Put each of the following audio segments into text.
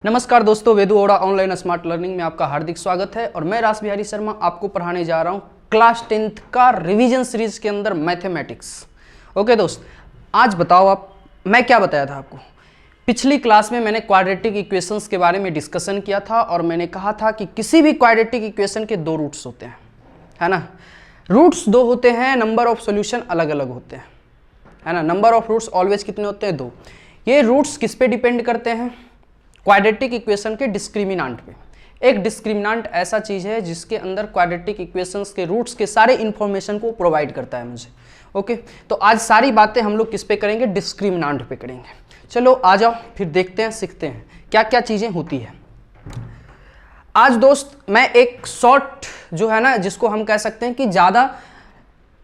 नमस्कार दोस्तों, वेदु ओड़ा ऑनलाइन स्मार्ट लर्निंग में आपका हार्दिक स्वागत है और मैं रास बिहारी शर्मा आपको पढ़ाने जा रहा हूं क्लास 10th का रिवीजन सीरीज के अंदर मैथमेटिक्स। ओके दोस्त, आज बताओ आप, मैं क्या बताया था आपको। पिछली क्लास में मैंने क्वाड्रेटिक इक्वेशंस के बारे में डिस्कशन किया था और मैंने कहा था कि किसी भी क्वाड्रेटिक इक्वेशन के दो रूट्स होते हैं, है ना। रूट्स दो होते हैं, नंबर ऑफ सॉल्यूशन अलग अलग होते हैं, है ना। नंबर ऑफ रूट्स ऑलवेज कितने होते हैं? दो। ये रूट्स किस पे डिपेंड करते हैं? क्वाड्रेटिक इक्वेशन के डिस्क्रिमिनांट पे। एक डिस्क्रिमिनांट ऐसा चीज है जिसके अंदर क्वाड्रेटिक इक्वेशंस के रूट्स के सारे इंफॉर्मेशन को प्रोवाइड करता है मुझे। ओके, तो आज सारी बातें हम लोग किस पे करेंगे? डिस्क्रिमिनांट पे करेंगे। चलो आ जाओ, फिर देखते हैं, सीखते हैं क्या क्या चीजें होती है। आज दोस्त मैं एक शॉर्ट जो है ना, जिसको हम कह सकते हैं कि ज्यादा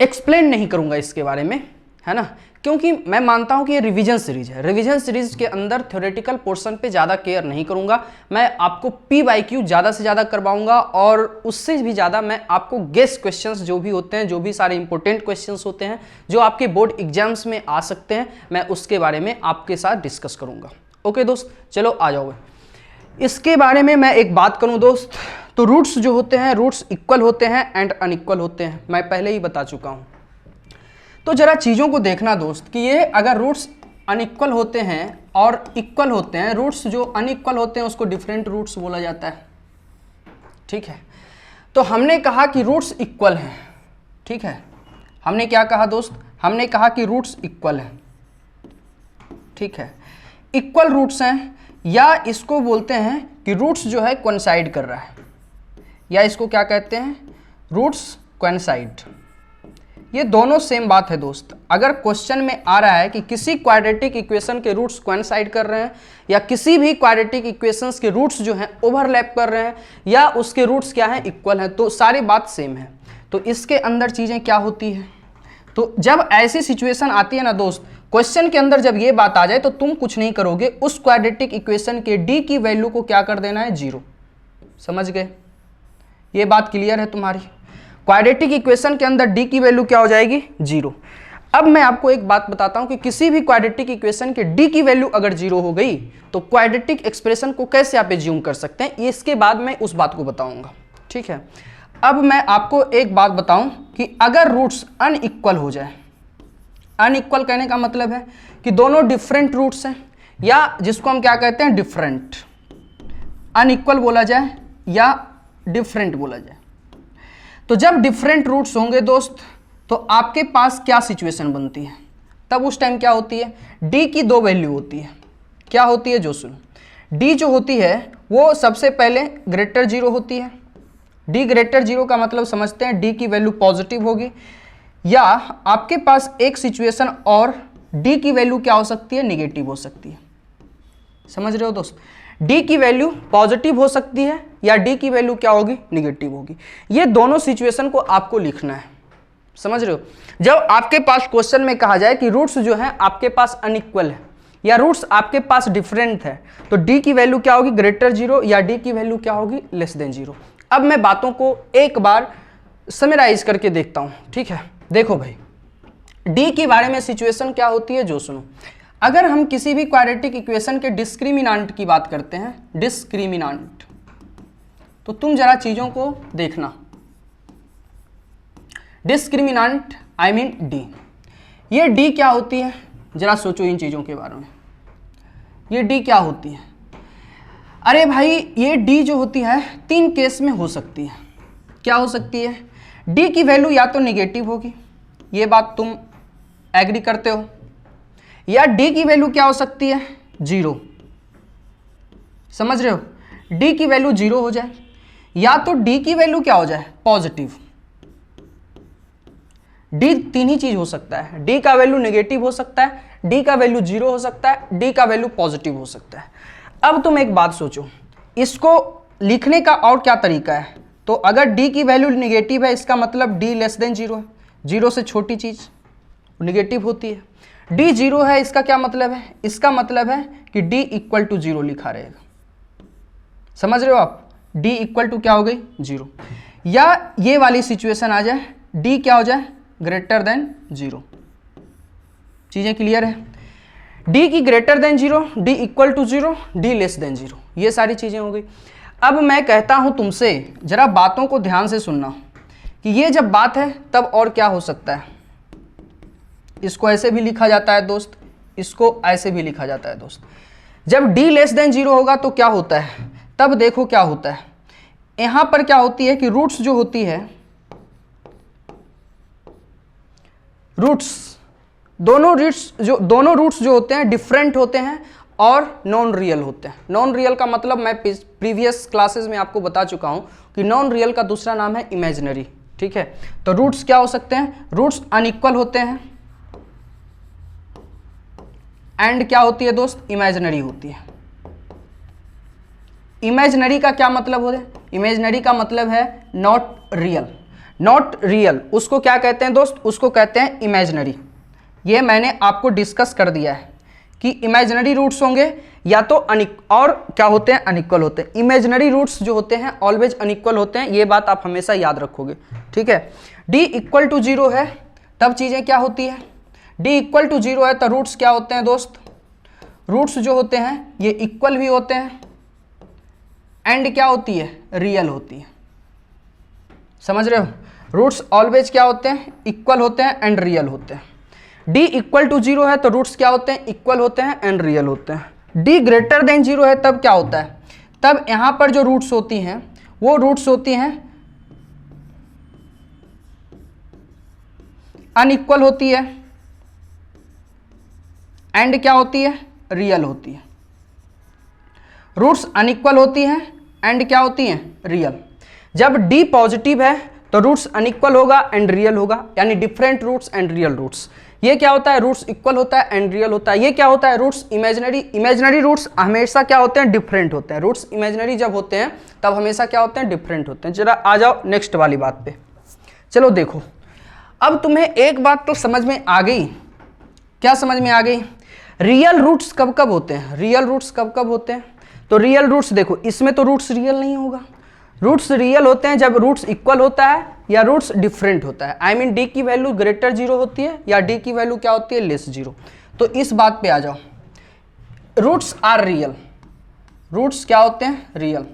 एक्सप्लेन नहीं करूंगा इसके बारे में, है ना, क्योंकि मैं मानता हूं कि ये रिवीजन सीरीज है। रिवीजन सीरीज के अंदर थ्योरेटिकल पोर्शन पे ज़्यादा केयर नहीं करूंगा। मैं आपको PYQ ज़्यादा से ज़्यादा करवाऊंगा और उससे भी ज़्यादा मैं आपको गेस क्वेश्चंस जो भी होते हैं, जो भी सारे इंपॉर्टेंट क्वेश्चंस होते हैं जो आपके बोर्ड एग्जाम्स में आ सकते हैं, मैं उसके बारे में आपके साथ डिस्कस करूँगा। ओके दोस्त, चलो आ जाओगे। इसके बारे में मैं एक बात करूँ दोस्त, तो रूट्स जो होते हैं, रूट्स इक्वल होते हैं एंड अनइक्वल होते हैं। मैं पहले ही बता चुका हूँ। तो जरा चीज़ों को देखना दोस्त कि ये अगर रूट्स अनइक्वल होते हैं और इक्वल होते हैं, रूट्स जो अनइक्वल होते हैं उसको डिफरेंट रूट्स बोला जाता है। ठीक है, तो हमने कहा कि रूट्स इक्वल हैं। ठीक है, हमने क्या कहा दोस्त? हमने कहा कि रूट्स इक्वल हैं। ठीक है, इक्वल रूट्स हैं, या इसको बोलते हैं कि रूट्स जो है कोइंसाइड कर रहा है, या इसको क्या कहते हैं? Roots coincide. ये दोनों सेम बात है दोस्त। अगर क्वेश्चन में आ रहा है कि किसी क्वाड्रेटिक इक्वेशन के रूट्स कोइंसाइड कर रहे हैं, या किसी भी क्वाड्रेटिक इक्वेशंस के रूट्स जो हैं ओवरलैप कर रहे हैं, या उसके रूट्स क्या हैं? इक्वल हैं, तो सारी बात सेम है। तो इसके अंदर चीज़ें क्या होती है? तो जब ऐसी सिचुएशन आती है ना दोस्त, क्वेश्चन के अंदर जब ये बात आ जाए तो तुम कुछ नहीं करोगे, उस क्वाड्रेटिक इक्वेशन के डी की वैल्यू को क्या कर देना है? 0। समझ गए? ये बात क्लियर है तुम्हारी? क्वाड्रेटिक इक्वेशन के अंदर डी की वैल्यू क्या हो जाएगी? 0। अब मैं आपको एक बात बताता हूं कि किसी भी क्वाड्रेटिक इक्वेशन के डी की वैल्यू अगर 0 हो गई तो क्वाड्रेटिक एक्सप्रेशन को कैसे आप एज्यूम कर सकते हैं, इसके बाद मैं उस बात को बताऊंगा। ठीक है, अब मैं आपको एक बात बताऊं कि अगर रूट्स अनइक्वल हो जाए, अनइक्वल कहने का मतलब है कि दोनों डिफरेंट रूट्स हैं, या जिसको हम क्या कहते हैं? डिफरेंट। अनइक्वल बोला जाए या डिफरेंट बोला जाए। तो जब डिफरेंट रूट्स होंगे दोस्त, तो आपके पास क्या सिचुएशन बनती है? तब उस टाइम क्या होती है? डी की दो वैल्यू होती है। क्या होती है? जो सुनो, डी जो होती है वो सबसे पहले ग्रेटर 0 होती है। डी ग्रेटर 0 का मतलब समझते हैं, डी की वैल्यू पॉजिटिव होगी, या आपके पास एक सिचुएशन और डी की वैल्यू क्या हो सकती है? निगेटिव हो सकती है। समझ रहे हो दोस्त? डी की वैल्यू पॉजिटिव हो सकती है या डी की वैल्यू क्या होगी? निगेटिव होगी। ये दोनों सिचुएशन को आपको लिखना है। समझ रहे हो? जब आपके पास क्वेश्चन में कहा जाए कि रूट्स जो है आपके पास अनइक्वल है या रूट्स आपके पास डिफरेंट है, तो डी की वैल्यू क्या होगी? ग्रेटर 0, या डी की वैल्यू क्या होगी? Less than 0। अब मैं बातों को एक बार समराइज करके देखता हूं। ठीक है, देखो भाई, डी के बारे में सिचुएशन क्या होती है जो सुनो। अगर हम किसी भी क्वाड्रेटिक इक्वेशन के डिस्क्रिमिनांट की बात करते हैं, डिस्क्रिमिनांट, तो तुम जरा चीजों को देखना। डिस्क्रिमिनांट आई मीन डी। ये डी क्या होती है? जरा सोचो इन चीजों के बारे में। ये डी क्या होती है? अरे भाई, ये डी जो होती है 3 केस में हो सकती है। क्या हो सकती है? डी की वैल्यू या तो निगेटिव होगी, ये बात तुम एग्री करते हो, या डी की वैल्यू क्या हो सकती है? 0। समझ रहे हो? डी की वैल्यू 0 हो जाए, या तो डी की वैल्यू क्या हो जाए? पॉजिटिव। डी 3 ही चीज हो सकता है। डी का वैल्यू नेगेटिव हो सकता है, डी का वैल्यू 0 हो सकता है, डी का वैल्यू पॉजिटिव हो सकता है। अब तुम एक बात सोचो, इसको लिखने का और क्या तरीका है? तो अगर डी की वैल्यू नेगेटिव है, इसका मतलब डी लेस देन 0 है। 0 से छोटी चीज नेगेटिव होती है। डी 0 है, इसका क्या मतलब है? इसका मतलब है कि डी इक्वल टू 0 लिखा रहेगा। समझ रहे हो आप? डी इक्वल टू क्या हो गई? 0। या ये वाली सिचुएशन आ जाए, डी क्या हो जाए? Greater than 0। चीजें क्लियर है? डी की greater than 0, D equal to 0, D less than 0, ये सारी चीज़ें हो गई। अब मैं कहता हूँ तुमसे, जरा बातों को ध्यान से सुनना कि ये जब बात है तब और क्या हो सकता है। इसको ऐसे भी लिखा जाता है दोस्त, इसको ऐसे भी लिखा जाता है दोस्त। जब d लेस देन 0 होगा तो क्या होता है, तब देखो क्या होता है। यहाँ पर क्या होती है कि रूट्स जो होती है, दोनों रूट्स जो होते हैं डिफरेंट होते हैं और नॉन रियल होते हैं। नॉन रियल का मतलब मैं प्रीवियस क्लासेस में आपको बता चुका हूं कि नॉन रियल का दूसरा नाम है इमेजिनरी। ठीक है, तो रूट्स क्या हो सकते हैं, रूट्स अनइक्वल होते हैं एंड क्या होती है दोस्त, इमेजिनरी होती है। इमेजिनरी का क्या मतलब होता है, इमेजिनरी का मतलब है नॉट रियल। नॉट रियल उसको क्या कहते हैं दोस्त, उसको कहते हैं इमेजिनरी। ये मैंने आपको डिस्कस कर दिया है कि इमेजिनरी रूट्स होंगे या तो और क्या होते हैं, अनइक्वल होते हैं। इमेजिनरी रूट्स जो होते हैं ऑलवेज अनइक्वल होते हैं, ये बात आप हमेशा याद रखोगे। ठीक है, d इक्वल टू 0 है तब चीज़ें क्या होती है, d इक्वल टू 0 है तो रूट्स क्या होते हैं दोस्त, रूट्स जो होते हैं ये इक्वल भी होते हैं एंड क्या होती है, रियल होती है। समझ रहे हो, रूट्स ऑलवेज क्या होते हैं, इक्वल होते हैं एंड रियल होते हैं। d इक्वल टू 0 है तो रूट्स क्या होते हैं, इक्वल होते हैं एंड रियल होते हैं। d ग्रेटर देन 0 है तब क्या होता है, तब यहां पर जो रूट्स होती हैं वो रूट्स होती हैं अनइक्वल होती है एंड क्या होती है, रियल होती है। रूट्स अनइक्वल होती हैं एंड क्या होती हैं, रियल। जब d पॉजिटिव है तो रूट्स अनइक्वल होगा एंड रियल होगा, यानी different roots and real roots. ये क्या होता है, रूट्स इक्वल होता है एंड रियल होता है। ये क्या होता है, रूट्स इमेजिनरी। इमेजिनरी रूट्स हमेशा क्या होते हैं, डिफरेंट होते हैं। रूट्स इमेजिनरी जब होते हैं तब हमेशा क्या होते हैं, डिफरेंट होते हैं। जरा आ जाओ नेक्स्ट वाली बात पे। चलो देखो, अब तुम्हें एक बात तो समझ में आ गई। क्या समझ में आ गई, रियल रूट्स कब कब होते हैं, रियल रूट्स कब कब होते हैं। तो रियल रूट्स देखो, इसमें तो रूट्स रियल नहीं होगा। रूट्स रियल होते हैं जब रूट्स इक्वल होता है या रूट्स डिफरेंट होता है। आई मीन डी की वैल्यू ग्रेटर 0 होती है या डी की वैल्यू क्या होती है, लेस 0। तो इस बात पे आ जाओ, रूट्स आर रियल। रूट्स क्या होते हैं, रियल।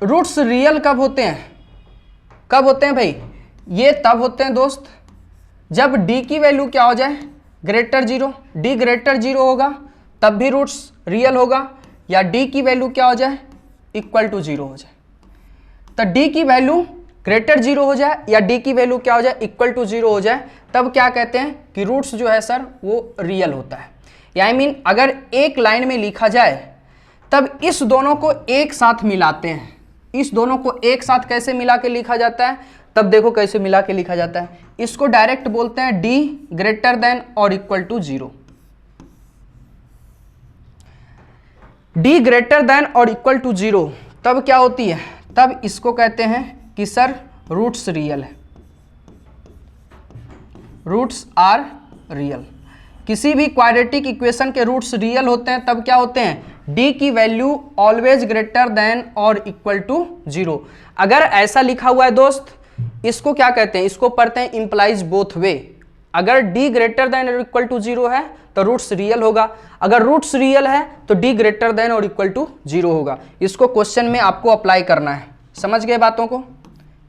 रूट्स रियल कब होते हैं, कब होते हैं भाई, ये तब होते हैं दोस्त जब d की वैल्यू क्या हो जाए, ग्रेटर 0। d ग्रेटर 0 होगा तब भी रूट्स रियल होगा, या d की वैल्यू क्या हो जाए, इक्वल टू 0 हो जाए। तो d की वैल्यू ग्रेटर 0 हो जाए या d की वैल्यू क्या हो जाए, इक्वल टू 0 हो जाए, तब क्या कहते हैं कि रूट्स जो है सर वो रियल होता है। या आई मीन अगर एक लाइन में लिखा जाए तब इस दोनों को एक साथ मिलाते हैं। इस दोनों को एक साथ कैसे मिला के लिखा जाता है, तब देखो कैसे मिला के लिखा जाता है। इसको डायरेक्ट बोलते हैं d ग्रेटर देन और equal to 0। d greater than और इक्वल टू 0 तब क्या होती है, तब इसको कहते हैं कि सर रूट्स रियल है, रूट्स आर रियल। किसी भी क्वाड्रेटिक इक्वेशन के रूट्स रियल होते हैं तब क्या होते हैं, d की वैल्यू ऑलवेज ग्रेटर देन और इक्वल टू 0। अगर ऐसा लिखा हुआ है दोस्त, इसको क्या कहते हैं, इसको पढ़ते हैं इंप्लाइज बोथ वे। अगर d ग्रेटर देन और इक्वल टू 0 है तो रूट्स रियल होगा, अगर रूट्स रियल है तो d ग्रेटर देन और इक्वल टू 0 होगा। इसको क्वेश्चन में आपको अप्लाई करना है। समझ गए बातों को,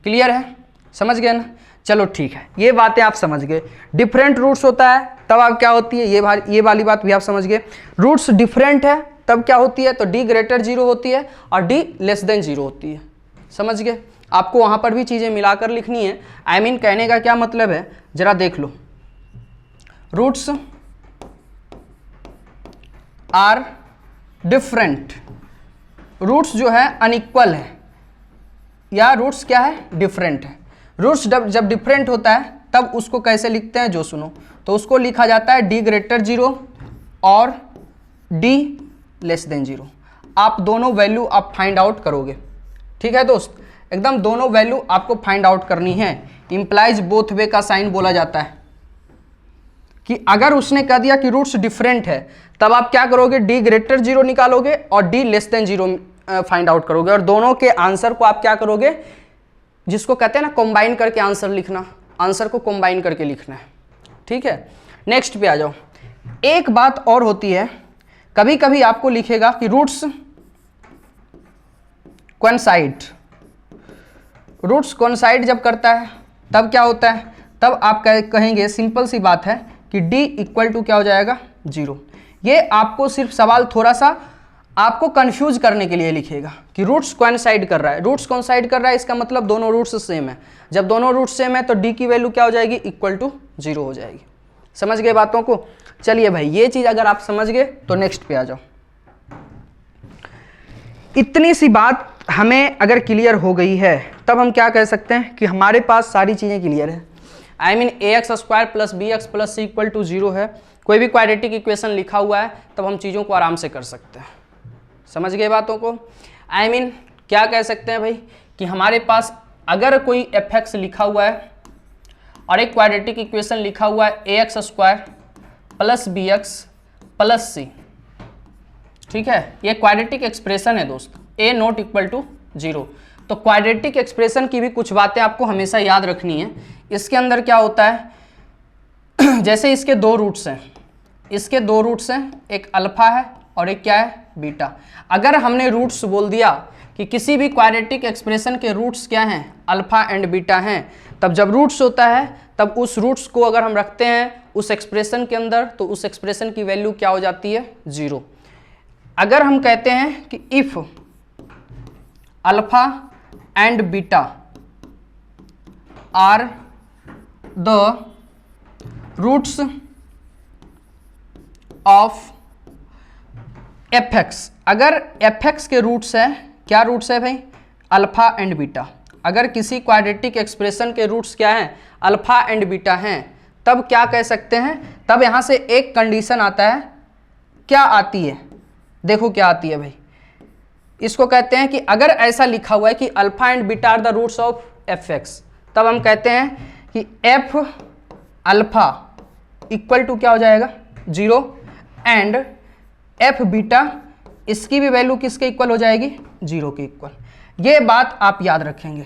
क्लियर है, समझ गए ना। चलो ठीक है, ये बातें आप समझ गए। डिफरेंट रूट्स होता है तब आप क्या होती है, ये वाली बात भी आप समझ गए। रूट्स डिफरेंट है तब क्या होती है, तो d ग्रेटर 0 होती है और d लेस देन 0 होती है। समझ गए, आपको वहां पर भी चीजें मिलाकर लिखनी है। आई मीन कहने का क्या मतलब है, जरा देख लो। रूट्स आर डिफरेंट, रूट्स जो है अनइक्वल है या रूट्स क्या है, डिफरेंट है। रूट्स जब डिफरेंट होता है तब उसको कैसे लिखते हैं, जो सुनो, तो उसको लिखा जाता है d ग्रेटर 0 और d लेस देन 0। आप दोनों वैल्यू आप फाइंड आउट करोगे। ठीक है दोस्त, एकदम दोनों वैल्यू आपको फाइंड आउट करनी है। इंप्लाइज बोथ वे का साइन बोला जाता है कि अगर उसने कह दिया कि रूट्स डिफरेंट है तब आप क्या करोगे, d ग्रेटर 0 निकालोगे और d less than 0 find out करोगे, और दोनों के आंसर को आप क्या करोगे, जिसको कहते हैं ना कंबाइन करके आंसर लिखना, आंसर को कंबाइन करके लिखना है। ठीक है, नेक्स्ट पे आ जाओ। एक बात और होती है, कभी कभी आपको लिखेगा कि रूट्स कोइंसाइड, रूट्स कोइंसाइड जब करता है तब क्या होता है, तब आप कहेंगे सिंपल सी बात है कि d इक्वल टू क्या हो जाएगा 0। ये आपको सिर्फ सवाल थोड़ा सा आपको कंफ्यूज करने के लिए लिखेगा कि रूट्स कोइंसाइड कर रहा है। रूट्स कोइंसाइड कर रहा है इसका मतलब दोनों रूट्स सेम है। जब दोनों रूट्स सेम है तो d की वैल्यू क्या हो जाएगी, इक्वल टू 0 हो जाएगी। समझ गए बातों को। चलिए भाई, ये चीज अगर आप समझ गए तो नेक्स्ट पे आ जाओ। इतनी सी बात हमें अगर क्लियर हो गई है तब हम क्या कह सकते हैं कि हमारे पास सारी चीजें क्लियर है। I mean ax² plus bx plus c equal to 0 है। कोई भी क्वाड्रेटिक इक्वेशन लिखा हुआ है तब हम चीज़ों को आराम से कर सकते हैं। समझ गए बातों को। आई मीन क्या कह सकते हैं भाई कि हमारे पास अगर कोई fx लिखा हुआ है और एक क्वाड्रेटिक इक्वेशन लिखा हुआ है ax² plus bx plus c, ठीक है, ये क्वाड्रेटिक एक्सप्रेशन है दोस्त, a नॉट इक्वल टू 0। तो क्वाड्रेटिक एक्सप्रेशन की भी कुछ बातें आपको हमेशा याद रखनी है। इसके अंदर क्या होता है जैसे इसके दो रूट्स हैं, इसके दो रूट्स हैं, एक अल्फा है और एक क्या है, बीटा। अगर हमने रूट्स बोल दिया कि किसी भी क्वाड्रेटिक एक्सप्रेशन के रूट्स क्या हैं, अल्फा एंड बीटा हैं, तब जब रूट्स होता है तब उस रूट्स को अगर हम रखते हैं उस एक्सप्रेशन के अंदर तो उस एक्सप्रेशन की वैल्यू क्या हो जाती है, 0। अगर हम कहते हैं कि if alpha and beta are the roots of fx, अगर fx के रूट्स है, क्या रूट्स है भाई, अल्फा एंड बीटा। अगर किसी क्वाड्रेटिक एक्सप्रेशन के रूट्स क्या हैं, अल्फा एंड बीटा हैं, तब क्या कह सकते हैं, तब यहां से एक कंडीशन आता है, क्या आती है, देखो क्या आती है भाई, इसको कहते हैं कि अगर ऐसा लिखा हुआ है कि alpha and beta are the roots of fx, तब हम कहते हैं कि f अल्फा इक्वल टू क्या हो जाएगा, 0 एंड f बीटा, इसकी भी वैल्यू किसके इक्वल हो जाएगी, 0 के इक्वल। ये बात आप याद रखेंगे।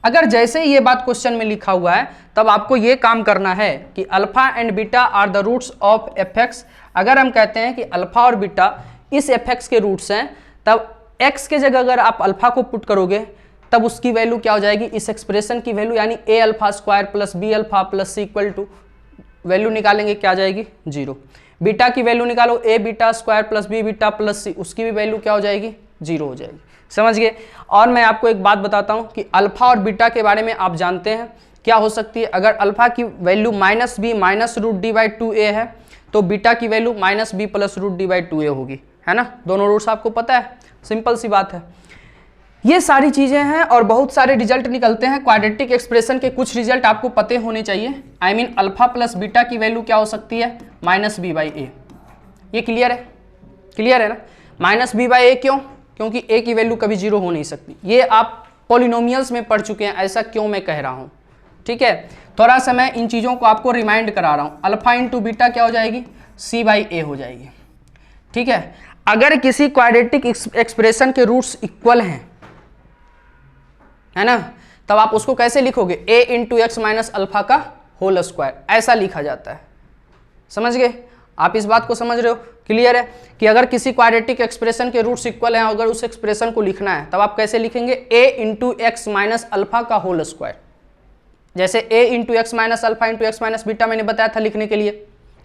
अगर जैसे ही ये बात क्वेश्चन में लिखा हुआ है तब आपको ये काम करना है कि alpha and beta are the roots of fx। अगर हम कहते हैं कि अल्फा और बीटा इस fx के रूट्स हैं, तब x के जगह अगर आप अल्फा को पुट करोगे तब उसकी वैल्यू क्या हो जाएगी, इस एक्सप्रेशन की वैल्यू यानी a alpha square plus b alpha plus c equal to value निकालेंगे, क्या आ जाएगी, 0। बीटा की वैल्यू निकालो, a beta square plus b beta plus c, उसकी भी वैल्यू क्या हो जाएगी, 0 हो जाएगी। समझ गए। और मैं आपको एक बात बताता हूं कि अल्फा और बीटा के बारे में आप जानते हैं क्या हो सकती है। अगर अल्फा की value -b minus root D by 2a है तो बीटा की value -b plus root D by 2a होगी, है ना। दोनों रूट्स आपको पता है, सिंपल सी बात है। ये सारी चीजें हैं और बहुत सारे रिजल्ट निकलते हैं क्वाड्रेटिक एक्सप्रेशन के। कुछ रिजल्ट आपको पते होने चाहिए। I mean alpha plus beta की वैल्यू क्या हो सकती है, -b बाई a। ये क्लियर है, क्लियर है ना। -b बाई a क्यों, क्योंकि a की वैल्यू कभी 0 हो नहीं सकती। ये आप पॉलिनोमियल्स में पढ़ चुके हैं, ऐसा क्यों मैं कह रहा हूँ, ठीक है। थोड़ा सा मैं इन चीज़ों को आपको रिमाइंड करा रहा हूँ। अल्फा इंटू बीटा क्या हो जाएगी, c बाई a हो जाएगी, ठीक है। अगर किसी क्वाड्रेटिक एक्सप्रेशन के रूट्स इक्वल हैं, है ना, तब आप उसको कैसे लिखोगे, a into x minus alpha का होल स्क्वायर, ऐसा लिखा जाता है। समझ गए आप, इस बात को समझ रहे हो, क्लियर है कि अगर किसी क्वाड्रेटिक एक्सप्रेशन के रूट्स इक्वल हैं, अगर उस एक्सप्रेशन को लिखना है तब आप कैसे लिखेंगे, a into x minus alpha का होल स्क्वायर। जैसे a into x minus alpha into x minus beta मैंने बताया था लिखने के लिए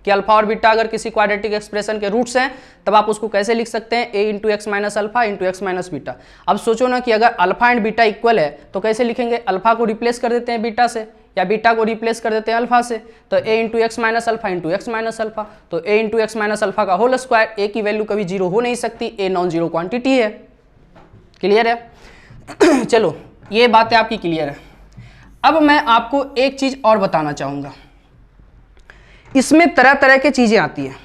कि अल्फा और बीटा अगर किसी क्वाड्रेटिक एक्सप्रेशन के रूट्स हैं तब आप उसको कैसे लिख सकते हैं, a into x minus alpha into x minus beta. अब सोचो ना कि अगर अल्फा एंड बीटा इक्वल है तो कैसे लिखेंगे, अल्फा को रिप्लेस कर देते हैं बीटा से या बीटा को रिप्लेस कर देते हैं अल्फा से, तो a into x minus alpha into x minus alpha, तो a into x minus alpha का होल स्क्वायर। a की वैल्यू कभी 0 हो नहीं सकती, a नॉन जीरो क्वांटिटी है, क्लियर है। चलो ये बातें आपकी क्लियर है। अब मैं आपको एक चीज और बताना चाहूंगा। इसमें तरह तरह की चीजें आती हैं,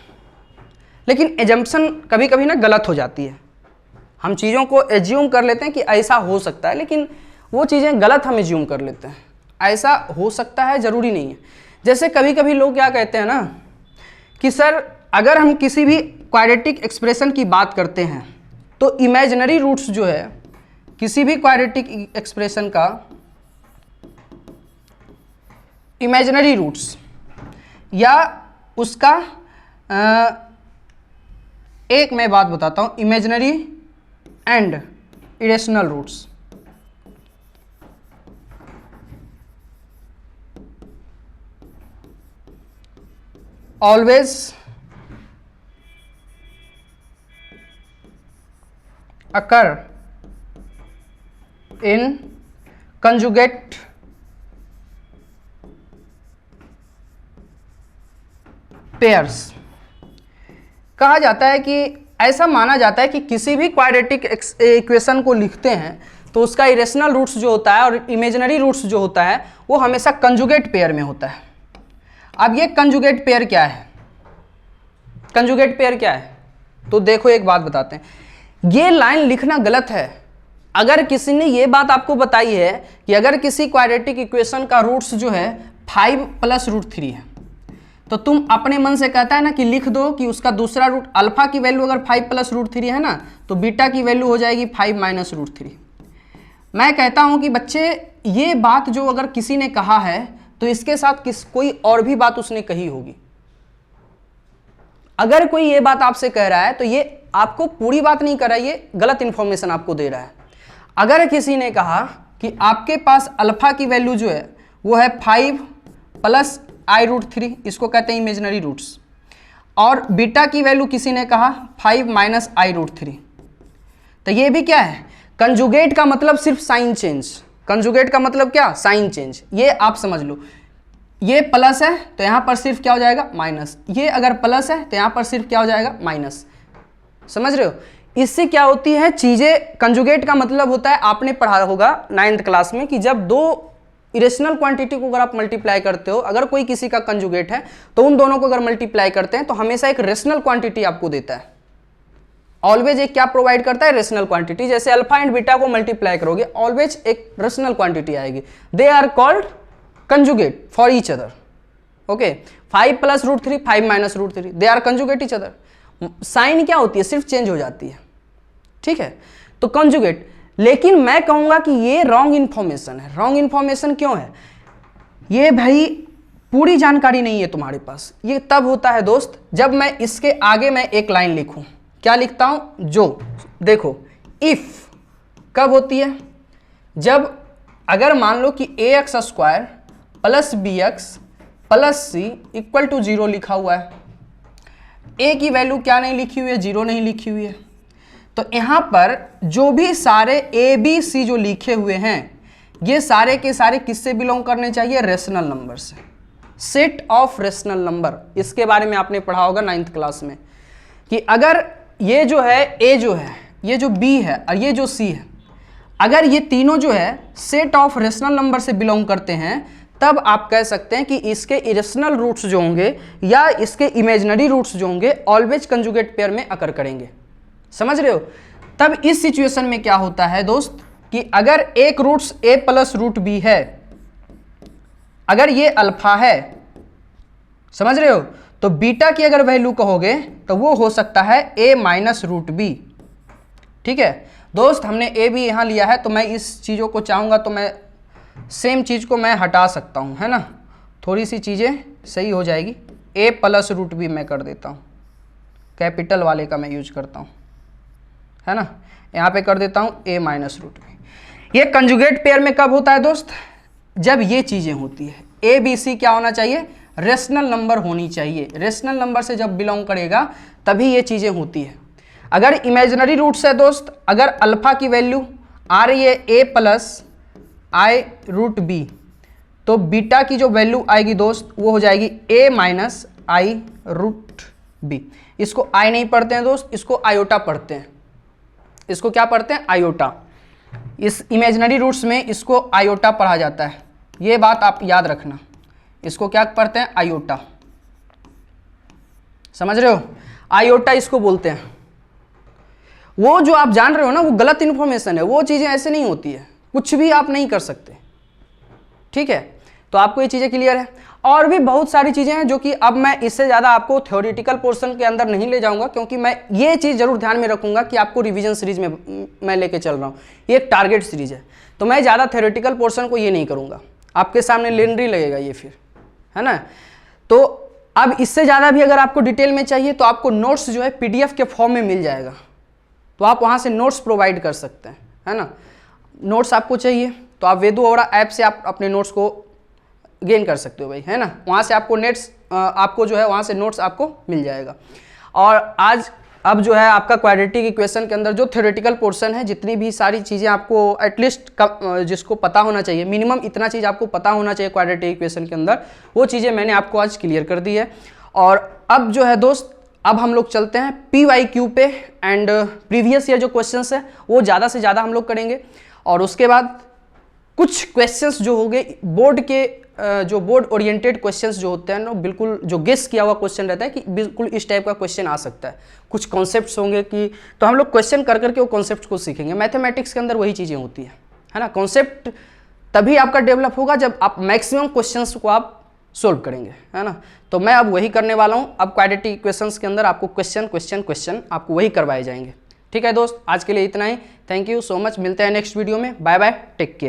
लेकिन एजम्पशन कभी कभी ना गलत हो जाती है। हम चीज़ों को एज्यूम कर लेते हैं कि ऐसा हो सकता है, लेकिन वो चीज़ें गलत हम एज्यूम कर लेते हैं। ऐसा हो सकता है जरूरी नहीं है। जैसे कभी कभी लोग क्या कहते हैं ना कि सर अगर हम किसी भी क्वाड्रेटिक एक्सप्रेशन की बात करते हैं तो इमेजिनरी रूट्स जो है किसी भी क्वाड्रेटिक एक्सप्रेशन का, इमेजिनरी रूट्स या उसका एक मैं बात बताता हूं, imaginary and irrational roots. Always occur in conjugate pairs। कहा जाता है कि ऐसा माना जाता है कि किसी भी क्वाड्रेटिक इक्वेशन को लिखते हैं तो उसका इरेशनल रूट्स जो होता है और इमेजिनरी रूट्स जो होता है वो हमेशा कंजुगेट पेयर में होता है। अब ये कंजुगेट पेयर क्या है? कंजुगेट पेयर क्या है? तो देखो एक बात बताते हैं, ये लाइन लिखना गलत है। अगर किसी ने ये बात आपको बताई है कि अगर किसी क्वाड्रेटिक इक्वेशन का रूट्स जो है 5 + √3 है, तो तुम अपने मन से कहता है ना कि लिख दो कि उसका दूसरा रूट, अल्फा की वैल्यू अगर 5 + √3 है ना, तो बीटा की वैल्यू हो जाएगी 5 - √3। मैं कहता हूं कि बच्चे ये बात जो अगर किसी ने कहा है तो इसके साथ कोई और भी बात उसने कही होगी। अगर कोई ये बात आपसे कह रहा है तो ये आपको पूरी बात नहीं कर रहा है, ये गलत इंफॉर्मेशन आपको दे रहा है। अगर किसी ने कहा कि आपके पास अल्फा की वैल्यू जो है वो है 5 + i√3, इसको कहते हैं इमेजिनरी रूट्स, और बीटा की वैल्यू किसी ने कहा 5 - i√3, तो ये भी क्या है? कंजुगेट का मतलब सिर्फ साइन चेंज। कंजुगेट का मतलब क्या? Sign change. ये आप समझ लो, ये प्लस है तो यहां पर सिर्फ क्या हो जाएगा? माइनस। ये अगर प्लस है तो यहां पर सिर्फ क्या हो जाएगा? माइनस। समझ रहे हो? इससे क्या होती है चीजें? कंजुगेट का मतलब होता है, आपने पढ़ा होगा 9th क्लास में, कि जब दो इरेशनल क्वांटिटी को अगर आप मल्टीप्लाई करते हो, अगर कोई किसी का कंजुगेट है तो उन दोनों को अगर मल्टीप्लाई करते हैं तो हमेशा एक रेशनल क्वांटिटी आपको देता है। ऑलवेज एक क्या प्रोवाइड करता है? Rational quantity. जैसे अल्फा एंड बीटा को मल्टीप्लाई करोगे ऑलवेज एक रेशनल क्वांटिटी आएगी। They are called conjugate for each other. Okay, 5 + √3, 5 - √3, they are conjugate each other. Sign क्या होती है? सिर्फ चेंज हो जाती है। ठीक है, तो कंजुगेट। लेकिन मैं कहूंगा कि ये रॉन्ग इंफॉर्मेशन है। रॉन्ग इंफॉर्मेशन क्यों है? ये भाई पूरी जानकारी नहीं है तुम्हारे पास। ये तब होता है दोस्त जब मैं इसके आगे मैं एक लाइन लिखूं। क्या लिखता हूं? जो देखो, इफ कब होती है? जब अगर मान लो कि ax² + bx + c = 0 लिखा हुआ है। a की वैल्यू क्या नहीं लिखी हुई है? 0 नहीं लिखी हुई है। तो यहां पर जो भी सारे a b c जो लिखे हुए हैं ये सारे के सारे किससे बिलोंग करने चाहिए? रेशनल नंबर से। सेट ऑफ रेशनल नंबर, इसके बारे में आपने पढ़ा होगा 9th क्लास में, कि अगर ये जो है a जो है, ये जो b है और ये जो c है, अगर ये तीनों जो है सेट ऑफ रेशनल नंबर से बिलोंग करते हैं, तब आप कह सकते हैं कि इसके इरेशनल रूट्स जो होंगे या इसके इमेजिनरी रूट्स जो होंगे ऑलवेज कंजुगेट पेयर में अकर करेंगे। समझ रहे हो? तब इस सिचुएशन में क्या होता है दोस्त कि अगर एक रूट्स a + √b है, अगर ये अल्फा है, समझ रहे हो, तो बीटा की अगर वैल्यू कहोगे तो वो हो सकता है a - √b। ठीक है दोस्त, हमने a भी यहां लिया है तो मैं इस चीज़ों को चाहूंगा तो मैं सेम चीज़ को मैं हटा सकता हूं, है ना, थोड़ी सी चीज़ें सही हो जाएगी। a + √b मैं कर देता हूं, कैपिटल वाले का मैं यूज करता हूं, है ना, यहाँ पे कर देता हूं a - √b। ये कंजुगेट पेयर में कब होता है दोस्त? जब ये चीज़ें होती है। a b c क्या होना चाहिए? रेशनल नंबर होनी चाहिए। रेशनल नंबर से जब बिलोंग करेगा तभी ये चीज़ें होती है। अगर इमेजिनरी रूट्स है दोस्त, अगर अल्फा की वैल्यू आ रही है a + i√b, तो बीटा की जो वैल्यू आएगी दोस्त वो हो जाएगी a - i√b। इसको i नहीं पढ़ते हैं दोस्त, इसको आयोटा पढ़ते हैं। इसको क्या पढ़ते हैं? आयोटा। इस इमेजिनरी रूट्स में इसको आयोटा पढ़ा जाता है, ये बात आप याद रखना। इसको क्या पढ़ते हैं? आयोटा। समझ रहे हो? आयोटा इसको बोलते हैं। वो जो आप जान रहे हो ना वो गलत इंफॉर्मेशन है, वो चीज़ें ऐसे नहीं होती है, कुछ भी आप नहीं कर सकते। ठीक है, तो आपको ये चीज़ें क्लियर है। और भी बहुत सारी चीज़ें हैं जो कि अब मैं इससे ज़्यादा आपको थ्योरेटिकल पोर्शन के अंदर नहीं ले जाऊंगा, क्योंकि मैं ये चीज़ जरूर ध्यान में रखूंगा कि आपको रिवीजन सीरीज में मैं लेके चल रहा हूँ, ये एक टारगेट सीरीज है, तो मैं ज़्यादा थ्योरेटिकल पोर्शन को ये नहीं करूँगा, आपके सामने लेनरी लगेगा ये फिर, है ना। तो अब इससे ज़्यादा भी अगर आपको डिटेल में चाहिए तो आपको नोट्स जो है PDF के फॉर्म में मिल जाएगा, तो आप वहाँ से नोट्स प्रोवाइड कर सकते हैं, है ना। नोट्स आपको चाहिए तो आप वेदू ओरा ऐप से आप अपने नोट्स को गेन कर सकते हो भाई, है ना। वहाँ से आपको आपको जो है वहाँ से नोट्स आपको मिल जाएगा। और अब जो है आपका क्वाड्रेटिक इक्वेशन के अंदर जो थ्योरेटिकल पोर्शन है, जितनी भी सारी चीज़ें आपको एटलीस्ट जिसको पता होना चाहिए, मिनिमम इतना चीज़ आपको पता होना चाहिए क्वाड्रेटिक इक्वेशन के अंदर, वो चीज़ें मैंने आपको आज क्लियर कर दी है। और अब जो है दोस्त, अब हम लोग चलते हैं PYQ पे, एंड प्रीवियस ईयर जो क्वेश्चंस है वो ज़्यादा से ज़्यादा हम लोग करेंगे। और उसके बाद कुछ क्वेश्चंस जो होंगे बोर्ड के, जो बोर्ड ओरिएंटेड क्वेश्चंस जो होते हैं ना, बिल्कुल जो गेस किया हुआ क्वेश्चन रहता है कि बिल्कुल इस टाइप का क्वेश्चन आ सकता है, कुछ कॉन्सेप्ट्स होंगे कि, तो हम लोग क्वेश्चन कर करके वो कॉन्सेप्ट को सीखेंगे। मैथमेटिक्स के अंदर वही चीज़ें होती है ना। कॉन्सेप्ट तभी आपका डेवलप होगा जब आप मैक्सिमम क्वेश्चंस को आप सोल्व करेंगे, है ना। तो मैं अब वही करने वाला हूँ। अब क्वाड्रेटिक इक्वेशंस के अंदर आपको क्वेश्चन आपको वही करवाए जाएंगे। ठीक है दोस्त, आज के लिए इतना ही। थैंक यू सो मच, मिलते हैं नेक्स्ट वीडियो में। Bye bye, take care.